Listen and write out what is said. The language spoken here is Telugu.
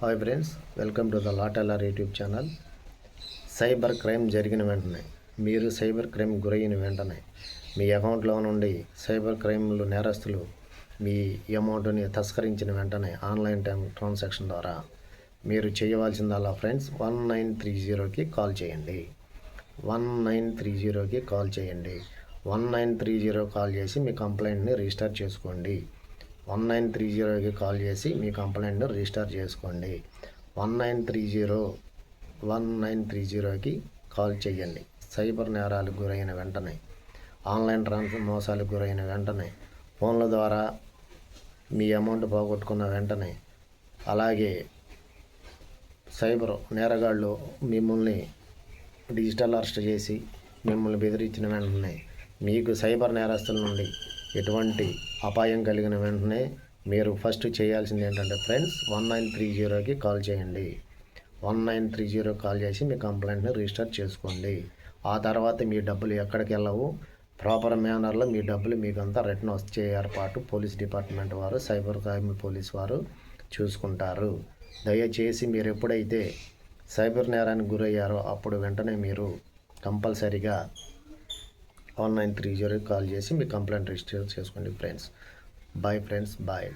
Hi friends, welcome to the Lateller YouTube channel. Cyber crime జరిగిన వెంటనే, మీరు సైబర్ క్రైమ్ గురైన వెంటనే మీ అకౌంట్లో నుండి సైబర్ క్రైమ్లు నేరస్తులు మీ అమౌంట్ని తస్కరించిన వెంటనే ఆన్లైన్ ట్రాన్సాక్షన్ ద్వారా మీరు చేయవలసిందల్లా ఫ్రెండ్స్ 1930కి కాల్ చేయండి. 1930కి కాల్ చేయండి. 1930 కాల్ చేసి మీ కంప్లైంట్ని రిజిస్టర్ చేసుకోండి. 1930కి కాల్ చేసి మీ కంప్లైంట్ను రిజిస్టర్ చేసుకోండి. 1930కి కాల్ చేయండి. సైబర్ నేరాలకు గురైన వెంటనే, ఆన్లైన్ మోసాలకు గురైన వెంటనే, ఫోన్ల ద్వారా మీ అమౌంట్ పోగొట్టుకున్న వెంటనే, అలాగే సైబర్ నేరగాళ్ళు మిమ్మల్ని డిజిటల్ అరెస్ట్ చేసి మిమ్మల్ని బెదిరించిన వెంటనే, మీకు సైబర్ నేరస్తుల నుండి ఎటువంటి అపాయం కలిగిన వెంటనే మీరు ఫస్ట్ చేయాల్సింది ఏంటంటే ఫ్రెండ్స్ 1930కి కాల్ చేయండి. 1930 కాల్ చేసి మీ కంప్లైంట్ని రిజిస్టర్ చేసుకోండి. ఆ తర్వాత మీ డబ్బులు ఎక్కడికి వెళ్ళవు. ప్రాపర్ మేనర్లో మీ డబ్బులు మీకంతా రిటర్న్ వచ్చే ఏర్పాటు పోలీస్ డిపార్ట్మెంట్ వారు, సైబర్ క్రైమ్ పోలీస్ వారు చూసుకుంటారు. దయచేసి మీరు ఎప్పుడైతే సైబర్ నేరానికి గురయ్యారో అప్పుడు వెంటనే మీరు కంపల్సరీగా 1930 కాల్ చేసి మీ కంప్లైంట్ రిజిస్టర్ చేసుకోండి ఫ్రెండ్స్. Bye friends, bye.